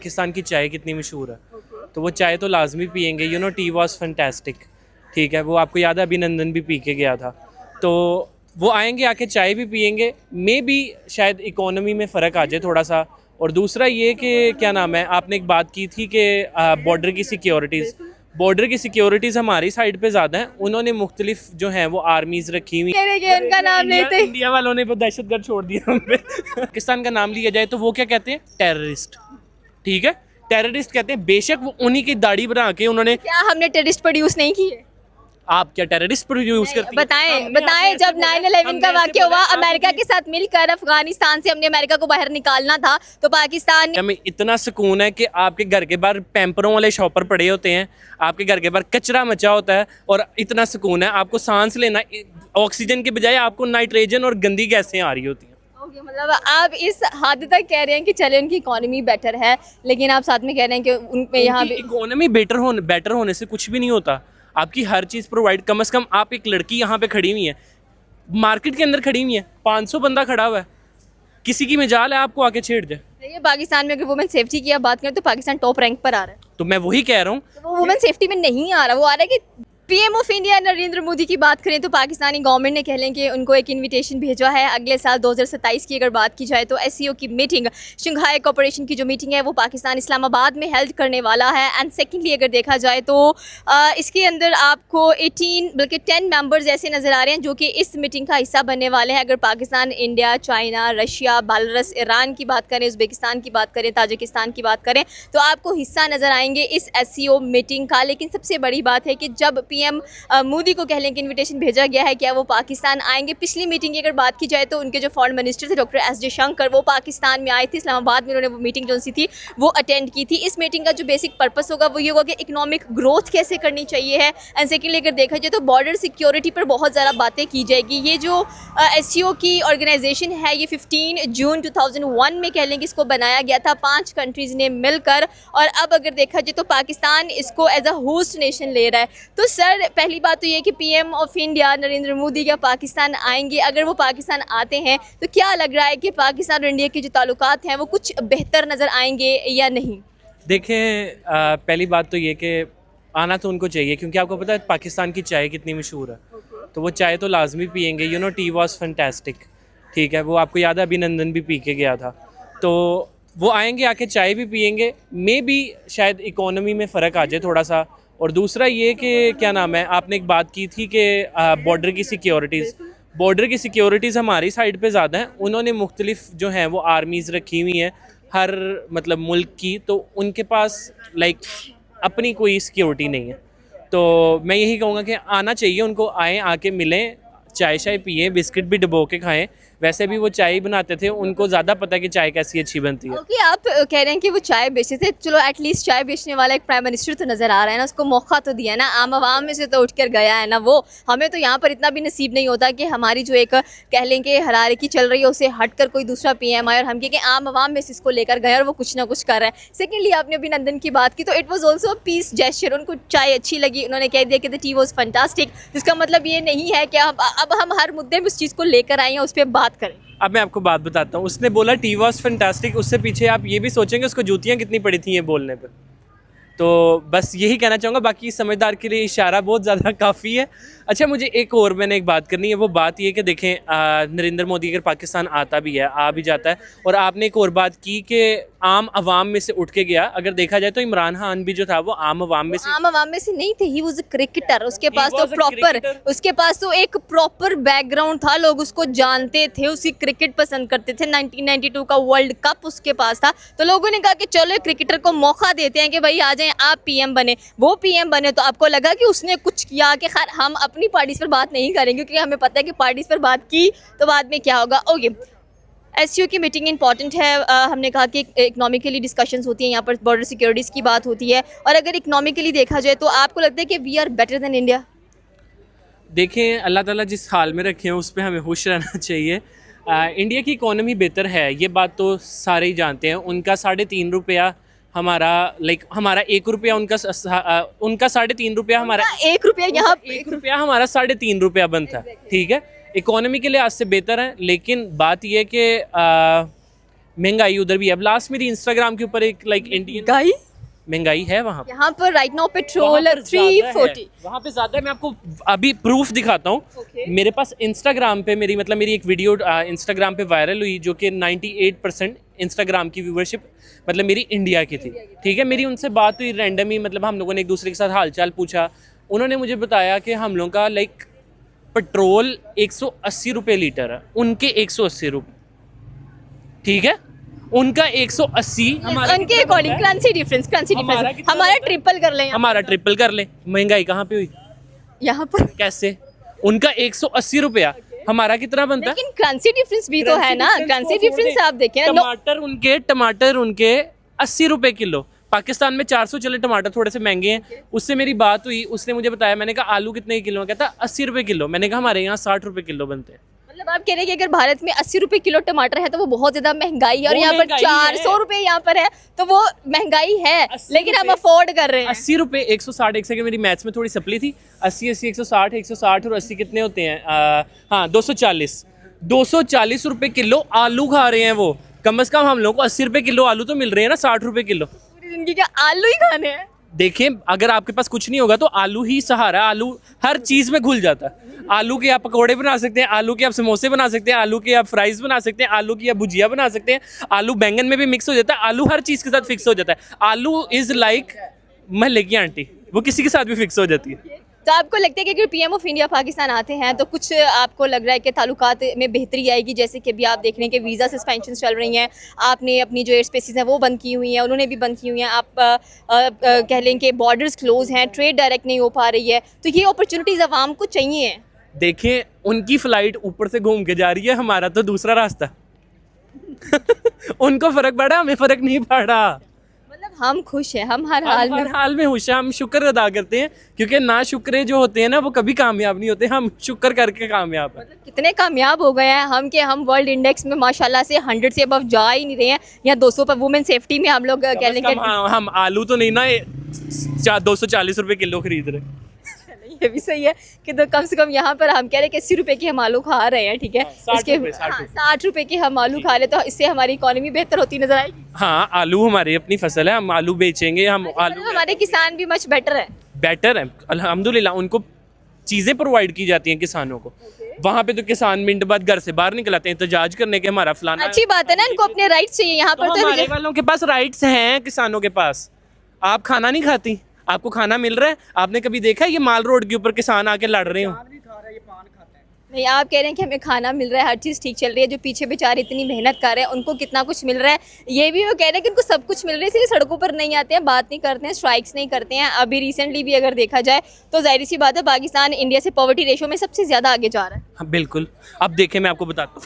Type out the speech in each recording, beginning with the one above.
पाकिस्तान की चाय कितनी मशहूर है, तो वो चाय तो लाजमी पियेंगे। टी वॉज फैंटास्टिक, ठीक है। वो आपको याद है अभिनंदन भी पी के गया था, तो वो आएंगे आके चाय भी पियेंगे। मे बी शायद इकोनॉमी में फ़र्क आ जाए थोड़ा सा। और दूसरा ये कि क्या नाम है, आपने एक बात की थी कि बॉर्डर की सिक्योरिटीज़ हमारी साइड पे ज़्यादा हैं। उन्होंने मुख्तलिफ जो हैं वो आर्मीज़ रखी हुई, उनका नाम लेते इंडिया वालों ने दहशतगर्द छोड़ दिया हम पे। पाकिस्तान का नाम लिया जाए तो वो क्या कहते हैं, टेररिस्ट, ठीक है। टेररिस्ट कहते हैं, बेशक वो उन्हीं की दाढ़ी बना के उन्होंने। क्या हमने टेररिस्ट प्रोड्यूस नहीं किए? आप क्या टेररिस्ट प्रोड्यूस करती हैं? बताएं जब 9/11 का वाक़या हुआ, अमेरिका के साथ मिलकर अफगानिस्तान से हमने अमेरिका को बाहर निकालना था, तो पाकिस्तान हमें इतना सुकून है कि आपके घर के बाहर पैम्परों वाले शॉपर पड़े होते हैं, आपके घर के बाहर कचरा मचा होता है, और इतना सुकून है आपको सांस लेना, ऑक्सीजन के बजाय आपको नाइट्रोजन और गंदी गैसें आ रही होती हैं। मतलब आप इस हद तक कह रहे हैं कि चले उनकी इकोनॉमी बेटर है, लेकिन आप साथ में कह रहे हैं कि उनमें यहाँ भी इकोनॉमी बेटर होने से कुछ भी नहीं होता। आपकी हर चीज़ प्रोवाइड, कम से कम आप एक लड़की यहाँ पे खड़ी हुई है, मार्केट के अंदर खड़ी हुई है, 500 बंदा खड़ा हुआ है, किसी की मजाल है आपको आके छेड़ जाए। ये पाकिस्तान में अगर वुमेन सेफ्टी की आप बात करें तो पाकिस्तान टॉप रैंक पर आ रहा है। तो मैं वही कह रहा हूँ, तो वो वुमेन सेफ्टी में नहीं आ रहा, वो आ रहा है कि PM of India Narendra Modi की बात करें तो पाकिस्तानी गवर्नमेंट ने कह लें कि उनको एक इनविटेशन भेजा है अगले साल 2027 की। अगर बात की जाए तो एससीओ की मीटिंग, शंघाई कोऑपरेशन की जो मीटिंग है वो पाकिस्तान इस्लामाबाद में हेल्ड करने वाला है। एंड सेकेंडली अगर देखा जाए तो इसके अंदर आपको 18 बल्कि 10 मेंबर्स ऐसे नज़र आ रहे हैं जो कि इस मीटिंग का हिस्सा बनने वाले हैं। अगर Pakistan, India, China, Russia, Belarus, Iran की बात करें, उज़्बेकिस्तान की बात करें, ताजिकिस्तान की बात करें, तो आपको हिस्सा नज़र आएंगे इस एससीओ मीटिंग का। लेकिन सबसे बड़ी बात है कि जब पीएम मोदी को कह लें कि इन्विटेशन भेजा गया है, क्या वो पाकिस्तान आएंगे? पिछली मीटिंग की अगर बात की जाए तो उनके जो फॉरेन मिनिस्टर थे डॉक्टर एस जयशंकर, वो पाकिस्तान में आए थे, इस्लामाबाद में उन्होंने वो मीटिंग जो सी थी वो अटेंड की थी। इस मीटिंग का जो बेसिक पर्पस होगा वो ये होगा कि इकोनॉमिक ग्रोथ कैसे करनी चाहिए है। एंड सेकेंडली अगर देखा जाए तो बॉर्डर सिक्योरिटी पर बहुत ज़्यादा बातें की जाएगी। ये जो एससीओ की ऑर्गेनाइजेशन है ये 15 जून 2001 में कह लें कि इसको बनाया गया था 5 कंट्रीज़ ने मिलकर, और अब अगर देखा जाए तो पाकिस्तान इसको एज अ होस्ट नेशन ले रहा है। तो सर पहली बात तो ये कि PM of India Narendra Modi क्या पाकिस्तान आएंगे? अगर वो पाकिस्तान आते हैं तो क्या लग रहा है कि पाकिस्तान और इंडिया के जो ताल्लुकात हैं वो कुछ बेहतर नज़र आएंगे या नहीं? देखें, पहली बात तो ये कि आना तो उनको चाहिए, क्योंकि आपको पता है पाकिस्तान की चाय कितनी मशहूर है, तो वो चाय तो लाजमी पियेंगे। टी वॉज फैंटास्टिक, ठीक है। वो आपको याद है अभिनंदन भी पी के गया था, तो वो आएंगे आके चाय भी पियेंगे। मे बी शायद इकोनॉमी में फ़र्क आ जाए थोड़ा सा। और दूसरा ये कि क्या नाम है, आपने एक बात की थी कि बॉर्डर की सिक्योरिटीज़ हमारी साइड पे ज़्यादा हैं। उन्होंने मुख्तलिफ जो हैं वो आर्मीज़ रखी हुई हैं हर मतलब मुल्क की, तो उनके पास अपनी कोई सिक्योरिटी नहीं है। तो मैं यही कहूँगा कि आना चाहिए उनको, आएँ, आके मिलें, चाय शाय पिए, बिस्किट भी डुबो के खाएं। वैसे भी वो चाय बनाते थे, उनको ज़्यादा पता है कि चाय कैसी अच्छी बनती है। ओके, आप कह रहे हैं कि वो चाय बेचते थे, चलो एटलीस्ट चाय बेचने वाला एक प्राइम मिनिस्टर तो नज़र आ रहा है ना, उसको मौका तो दिया ना, आम आवाम में से तो उठ कर गया है ना वो। हमें तो यहाँ पर इतना भी नसीब नहीं होता कि हमारी जो एक कह लें कि हरारकी चल रही है उसे हट कर कोई दूसरा पीएम आए और हम कहें कि आम आवाम में से इसको लेकर गए और वो कुछ ना कुछ कर रहा है। सेकेंडली आपने अभिनंदन की बात की तो it was also peace gesture, उनको चाय अच्छी लगी, उन्होंने कह दिया कि द टी वॉज फैंटास्टिक। जिसका मतलब ये नहीं है कि अब हम हर मुद्दे में उस चीज़ को लेकर आए हैं, उस पर बात करें। अब मैं आपको बात बताता हूँ, उसने बोला टी वॉज फैंटास्टिक, उससे पीछे आप ये भी सोचेंगे उसको जूतियाँ कितनी पड़ी थी ये बोलने पे। तो बस यही कहना चाहूँगा, बाकी समझदार के लिए इशारा बहुत ज़्यादा काफ़ी है। अच्छा, मुझे मैंने एक बात करनी है, वो बात ये कि देखें, नरेंद्र मोदी अगर पाकिस्तान आता भी है, आ भी जाता है, और आपने एक और बात की कि आम आवाम में से उठ के गया। अगर देखा जाए तो इमरान खान भी जो था वो आम आवाम में से नहीं थे, ही वाज अ क्रिकेटर। उसके पास तो एक प्रॉपर बैकग्राउंड था, लोग उसको जानते थे, उसकी क्रिकेट पसंद करते थे। 1992 का वर्ल्ड कप उसके पास था, तो लोगों ने कहा कि चलो क्रिकेटर को मौका देते हैं कि भाई आ जाएं, आप पीएम बने। वो पीएम बने तो आपको लगा कि उसने कुछ किया कि खैर हम अपनी पार्टीज पर बात नहीं करेंगे क्योंकि हमें पता है कि पार्टीज पर बात की तो बाद में क्या होगा। ओके, एससीओ की मीटिंग इंपॉर्टेंट है। हमने कहा कि इकोनॉमिकली डिस्कशंस होती हैं, यहाँ पर बॉर्डर सिक्योरिटीज़ की बात होती है, और अगर इकोनॉमिकली देखा जाए तो आपको लगता है कि we are better than India? देखें, अल्लाह ताला जिस हाल में रखे हैं उस पर हमें खुश रहना चाहिए। इंडिया की इकोनॉमी बेहतर है, ये बात तो सारे ही जानते हैं। उनका 3.5 रुपया हमारा, हमारा 1 रुपया, उनका 3.5 रुपया, हमारा 1 रुपया, यहाँ 1 रुपया हमारा 3.5 रुपया बनता है, ठीक है। इकोनॉमी के लिहाज से बेहतर है, लेकिन बात यह कि महंगाई उधर भी है। अब लास्ट मेरी इंस्टाग्राम के ऊपर एक लाइक इंडियन गाई महंगाई है वहाँ पे। यहाँ पर राइट नाउ पेट्रोल 340। वहाँ पे ज़्यादा है। मैं आपको अभी प्रूफ दिखाता हूँ। Okay. मेरे पास इंस्टाग्राम पे मेरी एक वीडियो इंस्टाग्राम पे वायरल हुई जो कि 98% इंस्टाग्राम की व्यूवरशिप मतलब मेरी इंडिया की थी। ठीक है, मेरी उनसे बात हुई रैंडम ही, मतलब हम लोगों ने एक दूसरे के साथ हालचाल पूछा। उन्होंने मुझे बताया कि हम लोगों का लाइक पेट्रोल 180 रुपये लीटर है, उनके 180 रुपये। ठीक है, उनका 180, उनके अकॉर्डिंग करेंसी डिफरेंस हमारा ट्रिपल कर लें। हमारा ट्रिपल कर ले। महंगाई कहाँ पे हुई यहाँ पर कैसे? उनका 180 रुपया, हमारा कितना बनता है? लेकिन करेंसी डिफरेंस भी तो है ना। करेंसी डिफरेंस आप देखें ना। टमाटर उनके 80 रुपए किलो। पाकिस्तान में 400 चले, टमाटर थोड़े से महंगे हैं। उससे मेरी बात हुई, उसने मुझे बताया, मैंने कहा आलू कितने किलो? कहता 80 रुपए किलो। मैंने कहा हमारे यहाँ 60 रुपए किलो बनते हैं। मतलब आप कह रहे हैं कि अगर भारत में 80 रुपए किलो टमाटर है तो वो बहुत ज्यादा महंगाई है, और वो यहाँ पर महंगाई 400 है। रुपए यहाँ पर है तो वो महंगाई है, 80 लेकिन हम रुपए- अफोर्ड कर रहे हैं। 80 रुपए 160, एक सेकंड मेरी मैथ्स में थोड़ी सपली थी। 80 80 160 और 80 कितने होते हैं? हाँ 240 रुपए किलो आलू खा रहे हैं वो। कम से कम हम लोगों को 80 रुपए किलो आलू तो मिल रहे हैं ना, 60 रुपए किलो। पूरी जिंदगी के आलू ही खाने हैं। देखिए, अगर आपके पास कुछ नहीं होगा तो आलू ही सहारा। आलू हर चीज में घुल जाता है। आलू के आप पकौड़े बना सकते हैं, आलू के आप समोसे बना सकते हैं, आलू के आप फ्राइज बना सकते हैं, आलू की आप भुजिया बना सकते हैं। आलू बैंगन में भी मिक्स हो जाता है। आलू हर चीज के साथ फिक्स हो जाता है। आलू इज लाइक महल्ले की आंटी, वो किसी के साथ भी फिक्स हो जाती है। तो आपको लगता है कि अगर पीएम ऑफ इंडिया पाकिस्तान आते हैं तो कुछ आपको लग रहा है कि ताल्लुकात में बेहतरी आएगी? जैसे कि अभी आप देख रहे हैं कि वीज़ा सस्पेंशन चल रही हैं, आपने अपनी जो एयर स्पेसिस हैं वो बंद की हुई हैं, उन्होंने भी बंद की हुई हैं। आप कह लें कि बॉर्डर्स क्लोज हैं, ट्रेड डायरेक्ट नहीं हो पा रही है, तो ये अपॉर्चुनिटीज़ आवाम को चाहिए हैं। देखें, उनकी फ्लाइट ऊपर से घूम के जा रही है, हमारा तो दूसरा रास्ता। उनको फर्क पड़ा, हमें फर्क नहीं पड़ा। मतलब हम खुश हैं, हम हर हाल में। हर हाल में खुश हैं। हम शुक्र अदा करते हैं, क्योंकि ना शुक्रे जो होते हैं ना वो कभी कामयाब नहीं होते। हम शुक्र करके कामयाब हैं। मतलब कितने कामयाब हो गए हैं हम कि हम वर्ल्ड इंडेक्स में माशाल्लाह से 100 से अबव जा ही नहीं रहे हैं, या 200 पर वुमेन सेफ्टी में हम लोग कह लेंगे। हम आलू तो नहीं ना 240 रुपए किलो खरीद रहे। ये भी सही है कि तो कम से कम यहाँ पर हम कह रहे हैं कि 80 रुपए के हम आलू खा रहे हैं। ठीक है, 60 रुपए के हम आलू खा रहे, तो इससे हमारी इकोनॉमी बेहतर होती नजर आएगी। हाँ, आलू हमारी अपनी फसल है, हम आलू बेचेंगे। हम आलू हमारे किसान भी मच बेटर है। बेटर है अल्हम्दुलिल्लाह। उनको चीज़ें प्रोवाइड की जाती हैं किसानों को। वहाँ पे तो किसान मिनट बाद घर से बाहर निकल आते हैं एहतजाज करने के, हमारा फलाना। अच्छी बात है ना, इनको अपने राइट्स चाहिए। यहाँ पर तो हमारे वालों के पास राइट्स हैं, किसानों के पास। आप खाना नहीं खाती, आपको खाना मिल रहा है। आपने कभी देखा है ये माल रोड के ऊपर किसान आके लड़ रहे हो? नहीं, आप कह रहे हैं कि हमें खाना मिल रहा है, हर चीज़ ठीक चल रही है। जो पीछे बेचारे इतनी मेहनत कर रहे हैं उनको कितना कुछ मिल रहा है, ये भी वो कह रहे हैं कि उनको सब कुछ मिल रहा है, इसलिए सड़कों पर नहीं आते हैं, बात नहीं करते हैं, स्ट्राइक्स नहीं करते हैं। अभी रिसेंटली भी अगर देखा जाए तो जाहिर सी बात है पाकिस्तान इंडिया से पॉवर्टी रेशो में सबसे ज़्यादा आगे जा रहा है। हाँ बिल्कुल। अब देखें, मैं आपको बताता हूँ।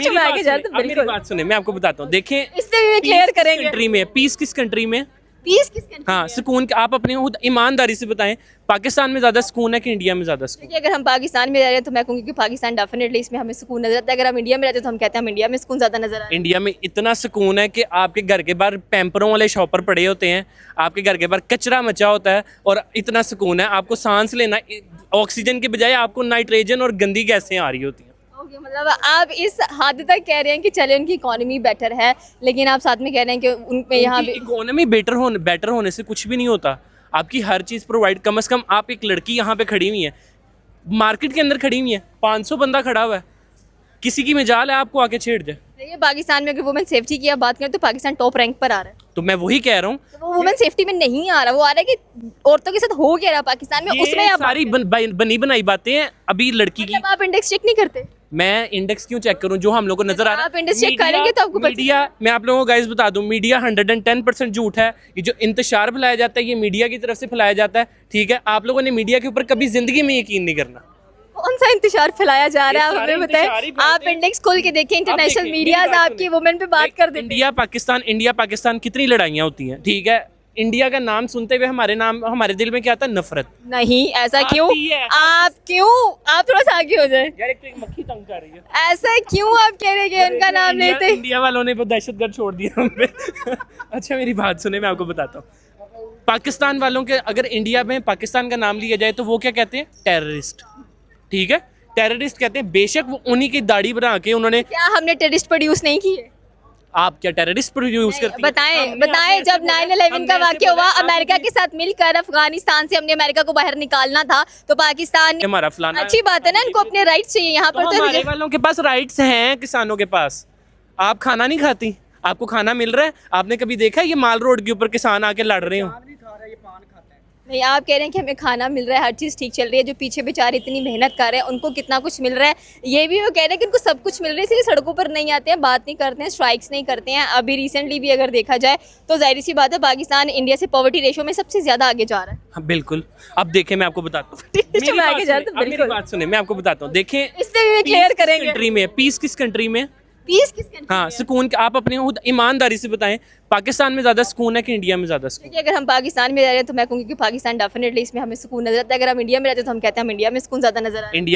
में आगे जा रहा है, मेरी बात सुने, मैं आपको बताता हूँ। देखें, इससे भी क्लियर करेंगे। कंट्री में पीस किस कंट्री में? पीस किस कंट्री हाँ, सुकून। आप अपने खुद ईमानदारी से बताएं, पाकिस्तान में ज़्यादा सुकून है कि इंडिया में ज़्यादा सुकून? देखिए, अगर हम पाकिस्तान में रह रहे हैं तो मैं कहूँगी कि पाकिस्तान डेफिनेटली इसमें हमें सुकून नजर आता है। अगर हम इंडिया में रहते हैं तो हम कहते हैं हम इंडिया में सुकून ज़्यादा नजर आ रहा है। इंडिया में इतना सुकून है कि आपके घर के बाहर पैम्परों वाले शॉपर पड़े होते हैं, आपके घर के बाहर कचरा मचा होता है, और इतना सुकून है आपको सांस लेना, ऑक्सीजन के बजाय आपको नाइट्रोजन और गंदी गैसें आ रही होती हैं। ओके, मतलब आप इस हद तक कह रहे हैं कि चले उनकी इकोनॉमी बेटर है, लेकिन आप साथ में कह रहे हैं कि उनमें यहाँ भी इकोनॉमी बेटर होने से कुछ भी नहीं होता। आपकी हर चीज़ प्रोवाइड, कम से कम आप एक लड़की यहाँ पे खड़ी हुई है, मार्केट के अंदर खड़ी हुई है, 500 बंदा खड़ा हुआ है, किसी की मजाल है आपको आके छेड़ जाए? देखिए, पाकिस्तान में अगर वुमेन सेफ्टी की आप बात करें तो पाकिस्तान टॉप रैंक पर आ रहा है। तो मैं वही कह रहा हूँ, तो वो वुमेन सेफ्टी में नहीं आ रहा, वो आ रहा है कि औरतों के साथ हो क्या रहा पाकिस्तान में, उसमें आप सारी बनी बनाई बातें हैं। अभी लड़की की, मतलब आप इंडेक्स चेक नहीं करते? मैं इंडेक्स क्यों चेक करूं? जो हम लोग को नजर आ रहा है। आप इंडेक्स चेक करेंगे तो आपको मीडिया, मैं आप लोगों को गाइस बता दूं, मीडिया 110% झूठ है। ये जो इंतशार फैलाया जाता है, ये मीडिया की तरफ से फैलाया जाता है। ठीक है, आप लोगों ने मीडिया के ऊपर कभी जिंदगी में यकीन नहीं करना। कौन सा इंतजार फैलाया जा रहा है, आप हमें बताएं। आप इंडेक्स खोल के देखें, इंटरनेशनल मीडिया आपकी वुमेन पे बात कर देते हैं। इंडिया पाकिस्तान कितनी लड़ाइयाँ होती हैं। ठीक है, इंडिया का नाम सुनते हुए हमारे दिल में क्या आता है? नफरत। नहीं, ऐसा क्यों? आप थोड़ा सा आगे हो जाए यार, एक मक्खी तंग कर रही है। ऐसा क्यों आप कह रहे हैं उनका नाम लेते? इंडिया वालों ने दहशतगर्द छोड़ दिया हम पे। अच्छा, मेरी बात सुने, मैं आपको बताता हूँ। पाकिस्तान वालों के, अगर इंडिया में पाकिस्तान का नाम लिया जाए तो वो क्या कहते हैं? टेररिस्ट। ठीक है, टेररिस्ट कहते हैं। बेशक वो उन्हीं की दाढ़ी बना के उन्होंने, क्या हमने टेररिस्ट प्रोड्यूस नहीं किए? आप क्या टेररिस्ट पर यूज करती हैं? बताएं बताएं, जब 9/11 का वाक़या हुआ, अमेरिका के साथ मिलकर अफगानिस्तान से हमने अमेरिका को बाहर निकालना था, तो पाकिस्तान ने, हमारा फलाना अच्छी बात है ना, इनको अपने राइट्स चाहिए यहाँ पर। तो हमारे वालों के पास राइट्स हैं, किसानों के पास। आप खाना नहीं खाती, आपको खाना मिल रहा है। आपने कभी देखा है ये माल रोड के ऊपर किसान आके लड़ रहे हो? नहीं, आप कह रहे हैं कि हमें खाना मिल रहा है, हर चीज़ ठीक चल रही है, जो पीछे बेचारे इतनी मेहनत कर रहे हैं उनको कितना कुछ मिल रहा है, ये भी वो कह रहे हैं कि उनको सब कुछ मिल रहा है, इसलिए सड़कों पर नहीं आते हैं, बात नहीं करते हैं, स्ट्राइक्स नहीं करते हैं। अभी रिसेंटली भी अगर देखा जाए तो जाहिर सी बात है पाकिस्तान इंडिया से पॉवर्टी रेशो में सबसे ज़्यादा आगे जा रहा है। हाँ बिल्कुल। अब देखें, मैं आपको बताता हूँ, में आगे जा रहा है, तो मेरी बिल्कुल बात सुने, मैं आपको बताता हूँ। देखें, इस पे भी क्लियर करेंगे। कंट्री में पीस किस कंट्री में? पीस किस कंट्री हाँ, में है? सुकून। आप अपने खुद ईमानदारी से बताएं, पाकिस्तान में ज़्यादा सुकून है कि इंडिया में ज़्यादा सुकून? देखिए, अगर हम पाकिस्तान में रह रहे हैं तो मैं कहूँगी कि पाकिस्तान डेफिनेटली इसमें हमें सुकून नजर आता है। अगर हम इंडिया में रहते हैं तो हम कहते हैं हम इंडिया में सुकून ज़्यादा नजर आ रहा है। इंडिया